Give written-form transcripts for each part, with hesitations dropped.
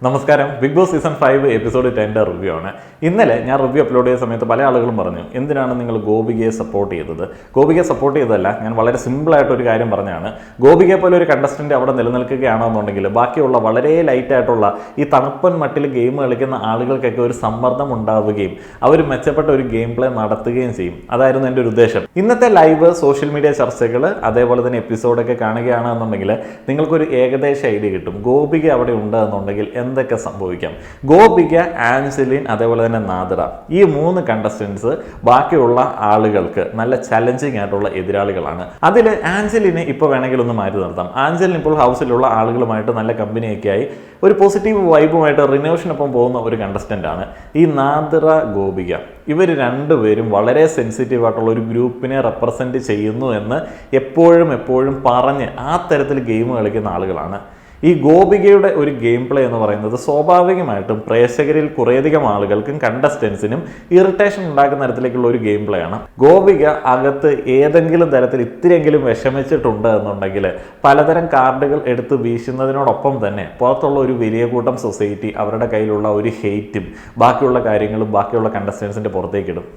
നമസ്കാരം. Big boss season 5 episode 10 review ആണ്. ഇന്നലെ ഞാൻ റിവ്യൂ അപ്ലോഡ് ചെയ്ത സമയത്ത് പല ആളുകളും പറഞ്ഞു, എന്തിനാണ് നിങ്ങൾ ഗോപികയെ സപ്പോർട്ട് ചെയ്തത്? ഗോപികയെ സപ്പോർട്ട് ചെയ്തതല്ല, ഞാൻ വളരെ സിമ്പിളായിട്ടൊരു കാര്യം പറഞ്ഞാണ്. ഗോപികയെ പോലെ ഒരു കണ്ടസ്റ്റന്റ് അവിടെ നിലനിൽക്കുകയാണെന്നുണ്ടെങ്കിൽ ബാക്കിയുള്ള വളരെ ലൈറ്റായിട്ടുള്ള ഈ തണുപ്പൻ മട്ടിൽ ഗെയിം കളിക്കുന്ന ആളുകൾക്കൊക്കെ ഒരു സമ്മർദ്ദം ഉണ്ടാവുകയും അവർ മെച്ചപ്പെട്ട ഒരു ഗെയിം പ്ലേ നടത്തുകയും ചെയ്യും. അതായിരുന്നു എൻ്റെ ഒരു ഉദ്ദേശം. ഇന്നത്തെ ലൈവ് സോഷ്യൽ മീഡിയ ചർച്ചകൾ അതേപോലെ തന്നെ എപ്പിസോഡൊക്കെ കാണുകയാണെന്നുണ്ടെങ്കിൽ നിങ്ങൾക്കൊരു ഏകദേശ ഐഡിയ കിട്ടും. ഗോപിക അവിടെ ഉണ്ട് എന്നുണ്ടെങ്കിൽ എന്തൊക്കെ സംഭവിക്കാം. ഗോപിക, ആൻസലിൻ, അതേപോലെ തന്നെ നാദിറ, ഈ 3 കണ്ടസ്റ്റൻസ് ബാക്കിയുള്ള ആളുകൾക്ക് നല്ല ചലഞ്ചിങ് ആയിട്ടുള്ള എതിരാളികളാണ്. അതിൽ ആൻസലിനെ ഇപ്പോൾ വേണമെങ്കിൽ ഒന്ന് മാറ്റി നിർത്താം. ആൻസലിൻ ഇപ്പോൾ ഹൗസിലുള്ള ആളുകളുമായിട്ട് നല്ല കമ്പനിയൊക്കെ ആയി ഒരു പോസിറ്റീവ് വൈബുമായിട്ട് റിനോഷനൊപ്പം പോകുന്ന ഒരു കണ്ടസ്റ്റന്റ് ആണ് ഈ നാദിറ, ഗോപിക. ഇവർ രണ്ടുപേരും വളരെ സെൻസിറ്റീവ് ആയിട്ടുള്ള ഒരു ഗ്രൂപ്പിനെ റെപ്രസെന്റ് ചെയ്യുന്നു എന്ന് എപ്പോഴും പറഞ്ഞ് ആ തരത്തിൽ ഗെയിം കളിക്കുന്ന ആളുകളാണ്. ഈ ഗോപികയുടെ ഒരു ഗെയിം പ്ലേ എന്ന് പറയുന്നത് സ്വാഭാവികമായിട്ടും പ്രേക്ഷകരിൽ കുറേയധികം ആളുകൾക്കും കണ്ടസ്റ്റൻസിനും ഇറിറ്റേഷൻ ഉണ്ടാക്കുന്ന തരത്തിലേക്കുള്ള ഒരു ഗെയിം പ്ലേ ആണ്. ഗോപിക അകത്ത് ഏതെങ്കിലും തരത്തിൽ ഇത്തിരിയെങ്കിലും വിഷമിച്ചിട്ടുണ്ട് എന്നുണ്ടെങ്കിൽ പലതരം കാർഡുകൾ എടുത്ത് വീശുന്നതിനോടൊപ്പം തന്നെ പുറത്തുള്ള ഒരു വലിയ കൂട്ടം സൊസൈറ്റി അവരുടെ കയ്യിലുള്ള ഒരു ഹെയ്റ്റും ബാക്കിയുള്ള കാര്യങ്ങളും ബാക്കിയുള്ള കണ്ടസ്റ്റൻസിൻ്റെ പുറത്തേക്കിടും.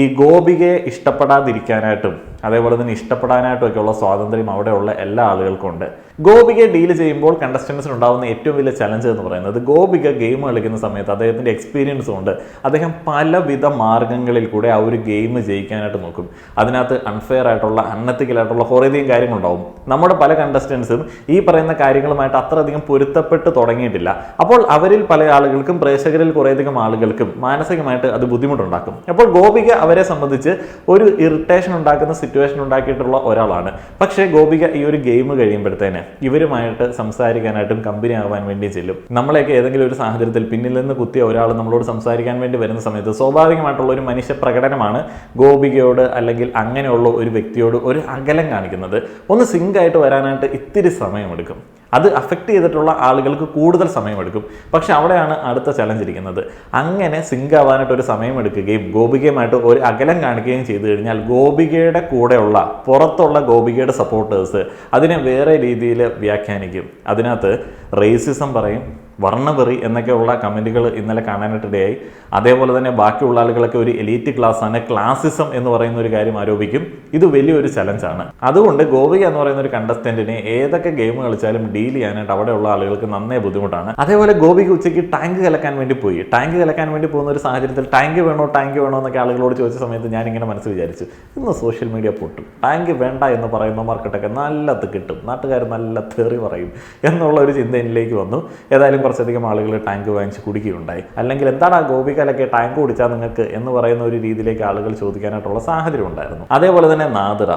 ഈ ഗോപികയെ ഇഷ്ടപ്പെടാതിരിക്കാനായിട്ടും അതേപോലെ തന്നെ ഇഷ്ടപ്പെടാനായിട്ടും ഒക്കെയുള്ള സ്വാതന്ത്ര്യം അവിടെയുള്ള എല്ലാ ആളുകൾക്കും ഉണ്ട്. ഗോപികയെ ഡീൽ ചെയ്യുമ്പോൾ കണ്ടസ്റ്റൻസിന് ഉണ്ടാകുന്ന ഏറ്റവും വലിയ ചലഞ്ച് എന്ന് പറയുന്നത്, ഗോപിക ഗെയിം കളിക്കുന്ന സമയത്ത് അദ്ദേഹത്തിൻ്റെ എക്സ്പീരിയൻസ് കൊണ്ട് അദ്ദേഹം പലവിധ മാർഗങ്ങളിൽ കൂടെ ആ ഒരു ഗെയിം ജയിക്കാനായിട്ട് നോക്കും. അതിനകത്ത് അൺഫെയർ ആയിട്ടുള്ള അൺഎത്തിക്കലായിട്ടുള്ള കുറേയധികം കാര്യങ്ങളുണ്ടാവും. നമ്മുടെ പല കണ്ടസ്റ്റൻസും ഈ പറയുന്ന കാര്യങ്ങളുമായിട്ട് അത്രയധികം പൊരുത്തപ്പെട്ട് തുടങ്ങിയിട്ടില്ല. അപ്പോൾ അവരിൽ പല ആളുകൾക്കും പ്രേക്ഷകരിൽ കുറേയധികം ആളുകൾക്കും മാനസികമായിട്ട് അത് ബുദ്ധിമുട്ടുണ്ടാക്കും. അപ്പോൾ ഗോപിക അവരെ സംബന്ധിച്ച് ഒരു ഇറിറ്റേഷൻ ഉണ്ടാക്കുന്ന സിറ്റുവേഷൻ ഉണ്ടാക്കിയിട്ടുള്ള ഒരാളാണ്. പക്ഷേ ഗോപിക ഈ ഒരു ഗെയിം കഴിയുമ്പോഴത്തേന് ഇവരുമായിട്ട് സംസാരിക്കാനായിട്ടും കമ്പനി ആവാൻ വേണ്ടി ചെല്ലും. നമ്മളെയൊക്കെ ഏതെങ്കിലും ഒരു സാഹചര്യത്തിൽ പിന്നിൽ നിന്ന് കുത്തിയ ഒരാൾ നമ്മളോട് സംസാരിക്കാൻ വേണ്ടി വരുന്ന സമയത്ത് സ്വാഭാവികമായിട്ടുള്ള ഒരു മനുഷ്യ പ്രകടനമാണ് ഗോപികയോട് അല്ലെങ്കിൽ അങ്ങനെയുള്ള ഒരു വ്യക്തിയോട് ഒരു അകലം കാണിക്കുന്നത്. ഒന്ന് സിങ്ക് ആയിട്ട് വരാനായിട്ട് ഇത്തിരി സമയമെടുക്കും. അത് അഫക്റ്റ് ചെയ്തിട്ടുള്ള ആളുകൾക്ക് കൂടുതൽ സമയമെടുക്കും. പക്ഷെ അവിടെയാണ് അടുത്ത ചലഞ്ച് ഇരിക്കുന്നത്. അങ്ങനെ സിങ്ക് ആവാനായിട്ട് ഒരു സമയമെടുക്കുകയും ഗോപികയുമായിട്ട് ഒരു അകലം കാണിക്കുകയും ചെയ്തു കഴിഞ്ഞാൽ ഗോപികയുടെ കൂടെയുള്ള പുറത്തുള്ള ഗോപികയുടെ സപ്പോർട്ടേഴ്സ് അതിനെ വേറെ രീതിയിൽ വ്യാഖ്യാനിക്കും. അതിനകത്ത് റേസിസം പറയും, വർണ്ണവെറി എന്നൊക്കെയുള്ള കമൻറ്റുകൾ ഇന്നലെ കാണാനായിട്ടിടയായി. അതേപോലെ തന്നെ ബാക്കിയുള്ള ആളുകളൊക്കെ ഒരു എലീറ്റ് ക്ലാസ്സാണ്, ക്ലാസിസം എന്ന് പറയുന്ന ഒരു കാര്യം ആരോപിക്കും. ഇത് വലിയൊരു ചലഞ്ചാണ്. അതുകൊണ്ട് ഗോപിക എന്ന് പറയുന്ന ഒരു കണ്ടസ്റ്റന്റിനെ ഏതൊക്കെ ഗെയിം കളിച്ചാലും ഡീൽ ചെയ്യാനായിട്ട് അവിടെയുള്ള ആളുകൾക്ക് നന്നേ ബുദ്ധിമുട്ടാണ്. അതേപോലെ ഗോപിക ഉച്ചയ്ക്ക് ടാങ്ക് കലക്കാൻ വേണ്ടി പോയി. ടാങ്ക് കലക്കാൻ വേണ്ടി പോകുന്ന ഒരു സാഹചര്യത്തിൽ ടാങ്ക് വേണോ എന്നൊക്കെ ആളുകളോട് ചോദിച്ച സമയത്ത് ഞാനിങ്ങനെ മനസ്സ് വിചാരിച്ചു, ഇന്ന് സോഷ്യൽ മീഡിയ പൊട്ടും. ടാങ്ക് വേണ്ട എന്ന് പറയുന്നവർക്കിട്ടൊക്കെ നല്ലത് കിട്ടും, നാട്ടുകാർ നല്ല തെറി പറയും എന്നുള്ള ഒരു ചിന്ത എന്നിലേക്ക് വന്നു. ഏതായാലും കുറച്ചധികം ആളുകൾ ടാങ്ക് വാങ്ങിച്ച് കുടിക്കുകയുണ്ടായി. അല്ലെങ്കിൽ എന്താണ് ആ ഗോപികലൊക്കെ ടാങ്ക് കുടിച്ചാൽ നിങ്ങൾക്ക് എന്ന് പറയുന്ന ഒരു രീതിയിലേക്ക് ആളുകൾ ചോദിക്കാനായിട്ടുള്ള സാഹചര്യം ഉണ്ടായിരുന്നു. അതേപോലെ തന്നെ നാദിറ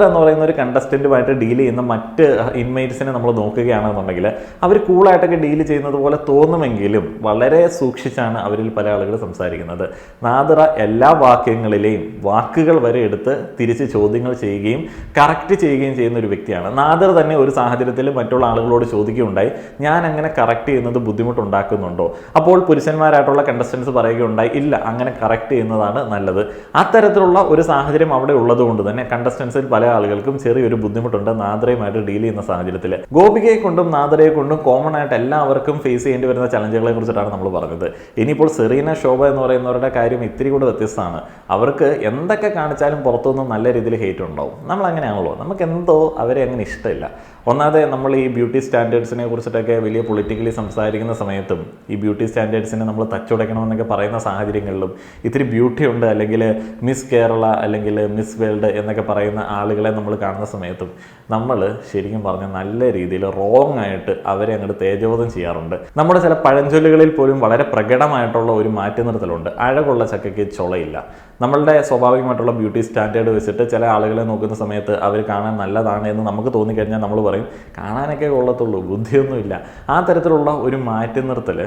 എന്ന് പറയുന്ന ഒരു കണ്ടസ്റ്റന്റുമായിട്ട് ഡീൽ ചെയ്യുന്ന മറ്റ് ഇൻമേറ്റ്സിനെ നമ്മൾ നോക്കുകയാണെന്നുണ്ടെങ്കിൽ അവർ കൂളായിട്ടൊക്കെ ഡീൽ ചെയ്യുന്നത് പോലെ തോന്നുമെങ്കിലും വളരെ സൂക്ഷിച്ചാണ് അവരിൽ പല ആളുകൾ സംസാരിക്കുന്നത്. നാദിറ എല്ലാ വാക്യങ്ങളിലെയും വാക്കുകൾ വരെ എടുത്ത് തിരിച്ച് ചോദ്യങ്ങൾ ചെയ്യുകയും കറക്റ്റ് ചെയ്യുകയും ചെയ്യുന്ന ഒരു വ്യക്തിയാണ്. നാദിറ തന്നെ ഒരു സാഹചര്യത്തിൽ മറ്റുള്ള ആളുകളോട് ചോദിക്കുകയുണ്ടായി, ഞാൻ അങ്ങനെ കറക്റ്റ് ചെയ്യുന്നത് ബുദ്ധിമുട്ടുണ്ടാക്കുന്നുണ്ടോ? അപ്പോൾ പുരുഷന്മാരായിട്ടുള്ള കണ്ടസ്റ്റൻസ് പറയുകയുണ്ടായി, ഇല്ല, അങ്ങനെ കറക്റ്റ് ചെയ്യുന്നതാണ് നല്ലത്. അത്തരത്തിലുള്ള ഒരു സാഹചര്യം അവിടെ ഉള്ളത് കൊണ്ട് തന്നെ കണ്ടസ്റ്റൻസിൽ പല ആളുകൾക്കും ചെറിയൊരു ബുദ്ധിമുട്ടുണ്ട് നാദിറയുമായിട്ട് ഡീൽ ചെയ്യുന്ന സാഹചര്യത്തിൽ. ഗോപികയെ കൊണ്ടും നാദിറയെ കൊണ്ടും കോമൺ ആയിട്ട് എല്ലാവർക്കും ഫേസ് ചെയ്യേണ്ടി വരുന്ന ചലഞ്ചുകളെ കുറിച്ചിട്ടാണ് നമ്മൾ പറഞ്ഞത്. ഇനിയിപ്പോൾ സെറീന, ശോഭ എന്ന് പറയുന്നവരുടെ കാര്യം ഇത്തിരി കൂടെ വ്യത്യസ്തമാണ്. അവർക്ക് എന്തൊക്കെ കാണിച്ചാലും പുറത്തുനിന്ന് നല്ല രീതിയിൽ ഹേറ്റ് ഉണ്ടാവും. നമ്മൾ അങ്ങനെയാണല്ലോ, നമുക്ക് എന്തോ അവരെ അങ്ങനെ ഇഷ്ടമില്ല. ഒന്നാമതെ നമ്മൾ ഈ ബ്യൂട്ടി സ്റ്റാൻഡേർഡ്സിനെ കുറിച്ചിട്ടൊക്കെ വലിയ പൊളിറ്റിക്കലി സംസാരിക്കുന്ന സമയത്തും ഈ ബ്യൂട്ടി സ്റ്റാൻഡേർഡ്സിനെ നമ്മൾ തച്ചുടയ്ക്കണമെന്നൊക്കെ പറയുന്ന സാഹചര്യങ്ങളിലും ഇത്തിരി ബ്യൂട്ടി ഉണ്ട് അല്ലെങ്കിൽ മിസ് കേരള അല്ലെങ്കിൽ മിസ് വേൾഡ് എന്നൊക്കെ പറയുന്ന ആളുകളെ നമ്മൾ കാണുന്ന സമയത്തും നമ്മൾ ശരിക്കും പറഞ്ഞാൽ നല്ല രീതിയിൽ റോങ് ആയിട്ട് അവരെ അങ്ങോട്ട് തേജോധം ചെയ്യാറുണ്ട്. നമ്മുടെ ചില പഴഞ്ചൊല്ലുകളിൽ പോലും വളരെ പ്രകടമായിട്ടുള്ള ഒരു മാറ്റി നിർത്തലുണ്ട്, അഴകുള്ള ചക്കയ്ക്ക് ചൊളയില്ല. നമ്മളുടെ സ്വാഭാവികമായിട്ടുള്ള ബ്യൂട്ടി സ്റ്റാൻഡേർഡ് വെച്ചിട്ട് ചില ആളുകളെ നോക്കുന്ന സമയത്ത് അവർ കാണാൻ നല്ലതാണ് എന്ന് നമുക്ക് തോന്നിക്കഴിഞ്ഞാൽ നമ്മൾ പറയും, കാണാനൊക്കെ കൊള്ളത്തുള്ളൂ, ബുദ്ധിയൊന്നുമില്ല. ആ തരത്തിലുള്ള ഒരു മാറ്റി നിർത്തൽ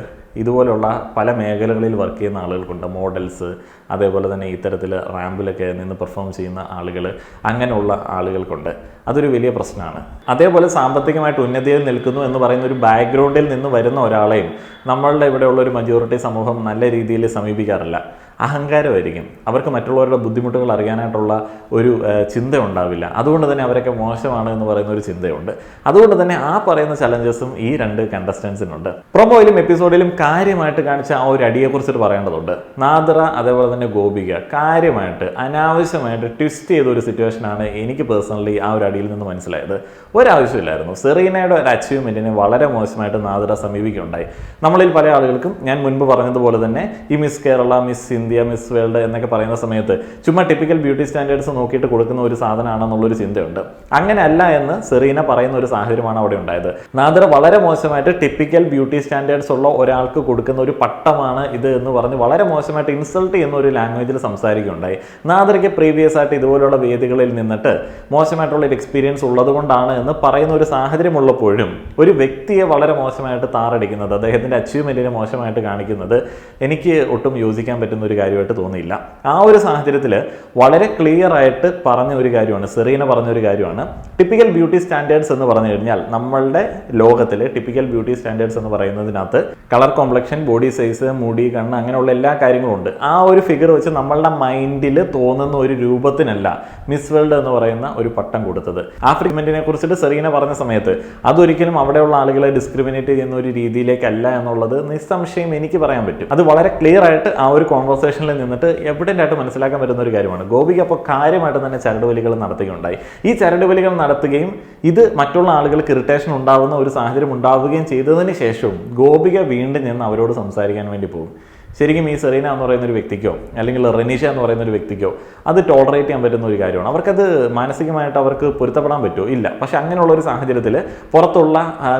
ഇതുപോലുള്ള പല മേഖലകളിൽ വർക്ക് ചെയ്യുന്ന ആളുകൾക്കുണ്ട്. മോഡൽസ്, അതേപോലെ തന്നെ ഇത്തരത്തിൽ റാമ്പിലൊക്കെ നിന്ന് പെർഫോം ചെയ്യുന്ന ആളുകൾ, അങ്ങനെയുള്ള ആളുകൾക്കുണ്ട്. അതൊരു വലിയ പ്രശ്നമാണ്. അതേപോലെ സാമ്പത്തികമായിട്ട് ഉന്നതിയിൽ നിൽക്കുന്നു എന്ന് പറയുന്ന ഒരു ബാക്ക്ഗ്രൗണ്ടിൽ നിന്ന് വരുന്ന ഒരാളെയും നമ്മളുടെ ഇവിടെയുള്ള ഒരു മജോറിറ്റി സമൂഹം നല്ല രീതിയിൽ സമീപിക്കാറില്ല. അഹങ്കാരമായിരിക്കും. അവർക്ക് മറ്റുള്ളവരുടെ ബുദ്ധിമുട്ടുകൾ അറിയാനായിട്ടുള്ള ഒരു ചിന്ത ഉണ്ടാവില്ല. അതുകൊണ്ട് തന്നെ അവരൊക്കെ മോശമാണ് എന്ന് പറയുന്ന ഒരു ചിന്തയുണ്ട്. അതുകൊണ്ട് തന്നെ ആ പറയുന്ന ചലഞ്ചസും ഈ രണ്ട് കണ്ടസ്റ്റൻസിനുണ്ട്. പ്രൊമോയിലും എപ്പിസോഡിലും കാര്യമായിട്ട് കാണിച്ച ആ ഒരു അടിയെക്കുറിച്ചിട്ട് പറയേണ്ടതുണ്ട്. നാദിറ അതേപോലെ തന്നെ ഗോപിക കാര്യമായിട്ട് അനാവശ്യമായിട്ട് ട്വിസ്റ്റ് ചെയ്ത ഒരു സിറ്റുവേഷനാണ് എനിക്ക് പേഴ്സണലി ആ ഒരു അടിയിൽ നിന്ന് മനസ്സിലായത്. ഒരാവശ്യമില്ലായിരുന്നു. സെറീനയുടെ ഒരു അച്ചീവ്മെന്റിനെ വളരെ മോശമായിട്ട് നാദിറ സമീപിക്കുകയുണ്ടായി. നമ്മളിൽ പല ആളുകൾക്കും ഞാൻ മുൻപ് പറഞ്ഞതുപോലെ തന്നെ ഈ miss Kerala, miss India, miss world എന്നൊക്കെ പറയുന്ന സമയത്ത് ചുമ്മാ ടിപ്പിക്കൽ ബ്യൂട്ടി സ്റ്റാൻഡേർഡ്സ് നോക്കിയിട്ട് കൊടുക്കുന്ന ഒരു സാധനമാണെന്നുള്ളൊരു ചിന്തയുണ്ട്. അങ്ങനെ അല്ല എന്ന് സെറീന പറയുന്ന ഒരു സാഹചര്യമാണ് അവിടെ ഉണ്ടായത്. നാദിറ വളരെ മോശമായിട്ട് ടിപ്പിക്കൽ ബ്യൂട്ടി സ്റ്റാൻഡേർഡ്സ് ഉള്ള ഒരാൾക്ക് കൊടുക്കുന്ന ഒരു പട്ടമാണ് ഇത് എന്ന് പറഞ്ഞ് വളരെ മോശമായിട്ട് ഇൻസൾട്ട് ചെയ്യുന്ന ഒരു ലാംഗ്വേജിൽ സംസാരിക്കുകയുണ്ടായി. നാദിറയ്ക്ക് പ്രീവിയസ് ആയിട്ട് ഇതുപോലുള്ള വേദികളിൽ നിന്നിട്ട് മോശമായിട്ടുള്ള ഒരു എക്സ്പീരിയൻസ് ഉള്ളത് കൊണ്ടാണ് എന്ന് പറയുന്ന ഒരു സാഹചര്യം ഉള്ളപ്പോഴും ഒരു വ്യക്തിയെ വളരെ മോശമായിട്ട് താറടിക്കുന്നത്, അദ്ദേഹത്തിൻ്റെ അച്ചീവ്മെന്റിനെ മോശമായിട്ട് കാണിക്കുന്നത് എനിക്ക് ഒട്ടും യോജിക്കാൻ പറ്റുന്ന ഒരു കാര്യമായിട്ട് തോന്നിയില്ല. ആ ഒരു സാഹചര്യത്തിൽ വളരെ ക്ലിയർ ആയിട്ട് പറഞ്ഞ ഒരു കാര്യമാണ്, സെറീന പറഞ്ഞ ഒരു കാര്യമാണ്, ടിപ്പിക്കൽ ബ്യൂട്ടി സ്റ്റാൻഡേർഡ്സ് എന്ന് പറഞ്ഞു കഴിഞ്ഞാൽ നമ്മളുടെ ലോകത്തിൽ ടിപ്പിക്കൽ ബ്യൂട്ടി സ്റ്റാൻഡേർഡ്സ് എന്ന് പറയുന്നതിനകത്ത് കളർ കോംപ്ലക്ഷൻ, ബോഡി സൈസ്, മുടി, കണ്ണ് അങ്ങനെയുള്ള എല്ലാ കാര്യങ്ങളും ഉണ്ട്. ആ ഒരു ഫിഗർ വെച്ച് നമ്മളുടെ മൈൻഡിൽ തോന്നുന്ന ഒരു രൂപത്തിനല്ല മിസ് വേൾഡ് എന്ന് പറയുന്ന ഒരു പട്ടം കൊടുത്തത്. ആ ട്രീറ്റ്മെന്റിനെ കുറിച്ചിട്ട് സെറീന പറഞ്ഞ സമയത്ത് അതൊരിക്കലും അവിടെയുള്ള ആളുകളെ ഡിസ്ക്രിമിനേറ്റ് ചെയ്യുന്ന ഒരു രീതിയിലേക്കല്ല എന്നുള്ളത് നിസ്സംശയം എനിക്ക് പറയാൻ പറ്റും. അത് വളരെ ക്ലിയർ ആയിട്ട് ആ ഒരു കോൺവെർസേഷനിൽ നിന്നിട്ട് എവിഡന്റ് ആയിട്ട് മനസ്സിലാക്കാൻ പറ്റുന്ന ഒരു കാര്യമാണ്. ഗോപിക അപ്പോൾ കാര്യമായിട്ട് തന്നെ ചരടുവലികൾ നടത്തുകയുണ്ടായി. ഈ ചരടുവലികൾ നടത്തുകയും ഇത് മറ്റുള്ള ആളുകൾക്ക് ഇറിറ്റേഷൻ ഉണ്ടാവുന്ന ഒരു സാഹചര്യം ഉണ്ടാവുകയും ചെയ്തതിന് ശേഷവും ഗോപിക വീണ്ടും നിന്ന് അവരോട് സംസാരിക്കാൻ വേണ്ടി പോകും. ശരിക്കും ഈ സെറീന എന്ന് പറയുന്ന ഒരു വ്യക്തിക്കോ അല്ലെങ്കിൽ റെനീഷ എന്ന് പറയുന്ന ഒരു വ്യക്തിക്കോ അത് ടോളറേറ്റ് ചെയ്യാൻ പറ്റുന്ന ഒരു കാര്യമാണ്. അവർക്കത് മാനസികമായിട്ട് അവർക്ക് പൊരുത്തപ്പെടാൻ പറ്റുമോ? ഇല്ല. പക്ഷെ അങ്ങനെയുള്ള ഒരു സാഹചര്യത്തിൽ പുറത്തുള്ള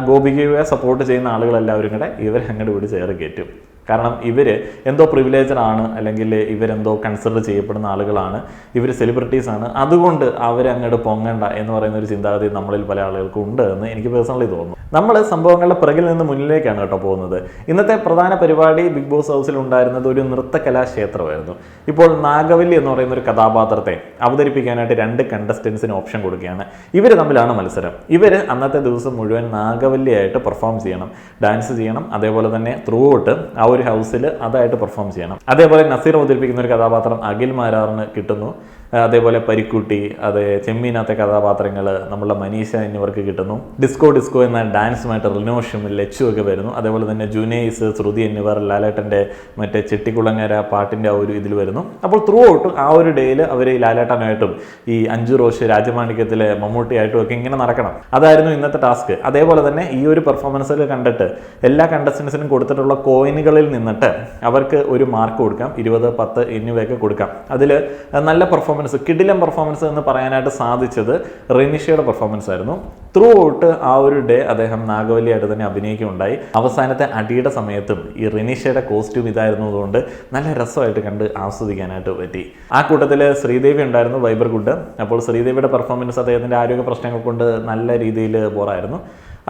ഗോപികയെ സപ്പോർട്ട് ചെയ്യുന്ന ആളുകളെല്ലാവരും കൂടെ ഇവരങ്ങോട്ട് കൂടി ചേർത്ത് കയറ്റും. കാരണം ഇവർ എന്തോ പ്രിവിലേജഡ് ആണ്, അല്ലെങ്കിൽ ഇവരെന്തോ കൺസിഡർ ചെയ്യപ്പെടുന്ന ആളുകളാണ്, ഇവർ സെലിബ്രിറ്റീസ് ആണ്, അതുകൊണ്ട് അവരങ്ങോട്ട് പൊങ്ങണ്ട എന്ന് പറയുന്ന ഒരു ചിന്താഗതി നമ്മളിൽ പല ആളുകൾക്കും ഉണ്ട് എന്ന് എനിക്ക് പേഴ്സണലി തോന്നുന്നു. നമ്മൾ സംഭവങ്ങളുടെ പിറകിൽ നിന്ന് മുന്നിലേക്കാണ് കേട്ടോ പോകുന്നത്. ഇന്നത്തെ പ്രധാന പരിപാടി ബിഗ് ബോസ് ഹൗസിൽ ഉണ്ടായിരുന്നത് ഒരു നൃത്തകലാക്ഷേത്രമായിരുന്നു. ഇപ്പോൾ നാഗവല്ലി എന്ന് പറയുന്ന ഒരു കഥാപാത്രത്തെ അവതരിപ്പിക്കാനായിട്ട് രണ്ട് കണ്ടസ്റ്റൻസിന് ഓപ്ഷൻ കൊടുക്കുകയാണ്. ഇവർ തമ്മിലാണ് മത്സരം. ഇവർ അന്നത്തെ ദിവസം മുഴുവൻ നാഗവല്ലിയായിട്ട് പെർഫോം ചെയ്യണം, ഡാൻസ് ചെയ്യണം, അതേപോലെ തന്നെ ത്രൂ ഔട്ട് ആ ഒരു ഹൗസിൽ അതായിട്ട് പെർഫോം ചെയ്യണം. അതേപോലെ നസീർ അവതരിപ്പിക്കുന്ന ഒരു കഥാപാത്രം അഖിൽ മാരാറിന് കിട്ടുന്നു. അതേപോലെ പരിക്കുട്ടി, അതെ ചെമ്മീനത്തെ കഥാപാത്രങ്ങൾ നമ്മളുടെ മനീഷ എന്നിവർക്ക് കിട്ടുന്നു. ഡിസ്കോ എന്ന ഡാൻസുമായിട്ട് റിനോഷും ലച്ചു ഒക്കെ വരുന്നു. അതേപോലെ തന്നെ ജുനൈസ്, ശ്രുതി എന്നിവർ ലാലേട്ടൻ്റെ മറ്റേ ചെട്ടിക്കുളങ്ങര പാട്ടിൻ്റെ ആ ഒരു ഇതിൽ വരുന്നു. അപ്പോൾ ത്രൂ ഔട്ട് ആ ഒരു ഡേയിൽ അവർ ലാലേട്ടനായിട്ടും ഈ അഞ്ചു റോഷ് രാജമാണിക്യത്തിലെ മമ്മൂട്ടിയായിട്ടും ഒക്കെ ഇങ്ങനെ നടക്കണം. അതായിരുന്നു ഇന്നത്തെ ടാസ്ക്. അതേപോലെ തന്നെ ഈ ഒരു പെർഫോമൻസിൽ കണ്ടിട്ട് എല്ലാ കണ്ടസ്റ്റൻസിനും കൊടുത്തിട്ടുള്ള കോയിനുകളിൽ നിന്നിട്ട് അവർക്ക് ഒരു മാർക്ക് കൊടുക്കാം, 20, 10 എന്നിവയൊക്കെ കൊടുക്കാം. അതിൽ നല്ല പെർഫോമൻസ്, കിടിലം പെർഫോമൻസ് എന്ന് പറയാനായിട്ട് സാധിച്ചത് റെനീഷയുടെ പെർഫോമൻസ് ആയിരുന്നു. ത്രൂ ഔട്ട് ആ ഒരു ഡേ അദ്ദേഹം നാഗവല്ലിയായിട്ട് തന്നെ അഭിനയിക്കുകയുണ്ടായി. അവസാനത്തെ അടിയുടെ സമയത്തും ഈ റെനീഷയുടെ കോസ്റ്റ്യൂം ഇതായിരുന്നതുകൊണ്ട് നല്ല രസമായിട്ട് കണ്ട് ആസ്വദിക്കാനായിട്ട് പറ്റി. ആ കൂട്ടത്തിൽ ശ്രീദേവി ഉണ്ടായിരുന്നു, വൈബർ ഗുഡ്. അപ്പോൾ ശ്രീദേവിയുടെ പെർഫോമൻസ് അദ്ദേഹത്തിൻ്റെ ആരോഗ്യ പ്രശ്നങ്ങൾ കൊണ്ട് നല്ല രീതിയിൽ ബോറായിരുന്നു.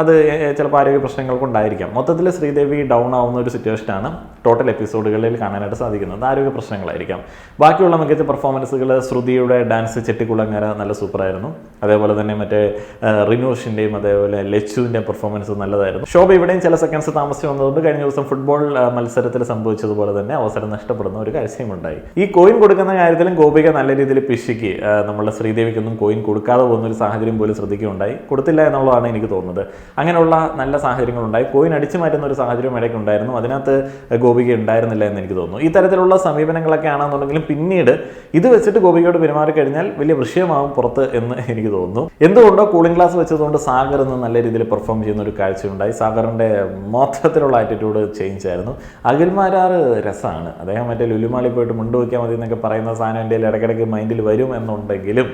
അത് ചിലപ്പോൾ ആരോഗ്യ പ്രശ്നങ്ങൾ കൊണ്ടായിരിക്കാം. മൊത്തത്തിൽ ശ്രീദേവി ഡൗൺ ആവുന്ന ഒരു സിറ്റുവേഷനാണ് ടോട്ടൽ എപ്പിസോഡുകളിൽ കാണാനായിട്ട് സാധിക്കുന്നത്. ആരോഗ്യ പ്രശ്നങ്ങളായിരിക്കാം. ബാക്കിയുള്ള മികച്ച പെർഫോമൻസുകൾ ശ്രുതിയുടെ ഡാൻസ് ചെട്ടിക്കുളങ്ങര നല്ല സൂപ്പറായിരുന്നു. അതേപോലെ തന്നെ മറ്റേ റിനോഷിൻ്റെയും അതേപോലെ ലച്ചുവിൻ്റെ പെർഫോമൻസ് നല്ലതായിരുന്നു. ശോഭ ഇവിടെയും ചില സെക്കൻഡ്സ് താമസിച്ച് വന്നതുകൊണ്ട് കഴിഞ്ഞ ദിവസം ഫുട്ബോൾ മത്സരത്തിൽ സംഭവിച്ചതുപോലെ തന്നെ അവസരം നഷ്ടപ്പെടുന്ന ഒരു കാഴ്ചയും ഉണ്ടായി. ഈ കോയിൻ കൊടുക്കുന്ന കാര്യത്തിലും ഗോപിക നല്ല രീതിയിൽ പിശുക്കി നമ്മളുടെ ശ്രീദേവിക്കൊന്നും കോയിൻ കൊടുക്കാതെ പോകുന്ന ഒരു സാഹചര്യം പോലും ശ്രദ്ധിക്കുകയുണ്ടായി. കൊടുത്തില്ല എന്നുള്ളതാണ് എനിക്ക് തോന്നുന്നത്. അങ്ങനെയുള്ള നല്ല സാഹചര്യങ്ങളുണ്ടായി. കോയിൻ അടിച്ചു മാറ്റുന്ന ഒരു സാഹചര്യം ഇടയ്ക്ക് ഉണ്ടായിരുന്നു. അതിനകത്ത് ഗോപിക ഉണ്ടായിരുന്നില്ല എന്ന് എനിക്ക് തോന്നുന്നു. ഈ തരത്തിലുള്ള സമീപനങ്ങളൊക്കെ ആണെന്നുണ്ടെങ്കിലും പിന്നീട് ഇത് വെച്ചിട്ട് ഗോപികയോട് പെരുമാറി കഴിഞ്ഞാൽ വലിയ വിഷയമാവും പുറത്ത് എന്ന് എനിക്ക് തോന്നുന്നു. എന്തുകൊണ്ടോ കൂളിംഗ് ഗ്ലാസ് വെച്ചതുകൊണ്ട് സാഗർ ഇന്ന് നല്ല രീതിയിൽ പെർഫോം ചെയ്യുന്ന ഒരു കാഴ്ചയുണ്ടായി. സാഗറിൻ്റെ മൊത്തത്തിലുള്ള ആറ്റിറ്റ്യൂഡ് ചേഞ്ച് ആയിരുന്നു. അഖിൽമാരാറ് രസമാണ്. അദ്ദേഹം മറ്റേ ലുലുമാളി പോയിട്ട് മുണ്ട് വയ്ക്കാൻ മതി എന്നൊക്കെ പറയുന്ന സാധനം എൻ്റെ ഇടയ്ക്കിടയ്ക്ക് മൈൻഡിൽ വരും എന്നുണ്ടെങ്കിലും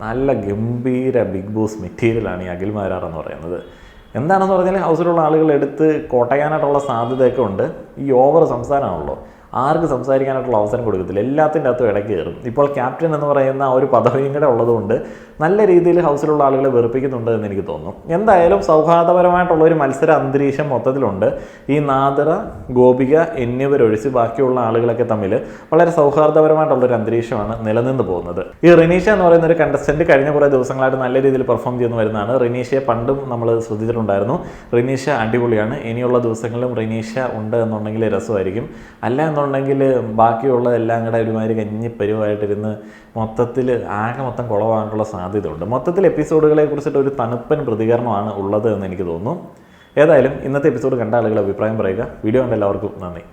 നല്ല ഗംഭീര ബിഗ് ബോസ് മെറ്റീരിയലാണ് ഈ അഖിൽമാരാർ എന്ന് പറയുന്നത്. എന്താണെന്ന് പറഞ്ഞാൽ ഹൗസിലുള്ള ആളുകൾ എടുത്ത് കോട്ടയാനായിട്ടുള്ള സാധ്യതയൊക്കെ ഉണ്ട്. ഈ ഓവർ സംസാരമാണല്ലോ, ആർക്ക് സംസാരിക്കാനായിട്ടുള്ള അവസരം കൊടുക്കത്തില്ല, എല്ലാത്തിൻ്റെ അകത്തും ഇടയ്ക്ക് കയറും. ഇപ്പോൾ ക്യാപ്റ്റൻ എന്ന് പറയുന്ന ഒരു പദവിയും കൂടെ ഉള്ളതുകൊണ്ട് നല്ല രീതിയിൽ ഹൗസിലുള്ള ആളുകളെ വെറുപ്പിക്കുന്നുണ്ട് എന്ന് എനിക്ക് തോന്നുന്നു. എന്തായാലും സൗഹാർദ്ദപരമായിട്ടുള്ള ഒരു മത്സര അന്തരീക്ഷം മൊത്തത്തിലുണ്ട്. ഈ നാദിറ, ഗോപിക എന്നിവരൊഴിച്ച് ബാക്കിയുള്ള ആളുകളൊക്കെ തമ്മിൽ വളരെ സൗഹാർദ്ദപരമായിട്ടുള്ളൊരു അന്തരീക്ഷമാണ് നിലനിന്ന് പോകുന്നത്. ഈ റിനീഷ എന്ന് പറയുന്ന ഒരു കണ്ടസ്റ്റന്റ് കഴിഞ്ഞ കുറേ ദിവസങ്ങളായിട്ട് നല്ല രീതിയിൽ പെർഫോം ചെയ്യുന്നു വരുന്നതാണ്. റിനീഷയെ പണ്ടും നമ്മൾ ശ്രദ്ധിച്ചിട്ടുണ്ടായിരുന്നു. റിനീഷ അടിപൊളിയാണ്. ഇനിയുള്ള ദിവസങ്ങളിലും റിനീഷ ഉണ്ട് എന്നുണ്ടെങ്കിൽ രസമായിരിക്കും. അല്ല എന്നുണ്ടെങ്കിൽ ബാക്കിയുള്ളതെല്ലാം കൂടെ ഒരുമാതിരി കഞ്ഞിപ്പരുവായിട്ടിരുന്ന് മൊത്തത്തിൽ മൊത്തം കുളവാകാനുള്ള സാധ്യതയുണ്ട്. മൊത്തത്തിൽ എപ്പിസോഡുകളെ കുറിച്ചിട്ട് ഒരു തണുപ്പൻ പ്രതികരണമാണ് ഉള്ളത് എന്ന് എനിക്ക് തോന്നുന്നു. ഏതായാലും ഇന്നത്തെ എപ്പിസോഡ് കണ്ട ആളുകൾ അഭിപ്രായം പറയുക. വീഡിയോ കണ്ട എല്ലാവർക്കും നന്ദി.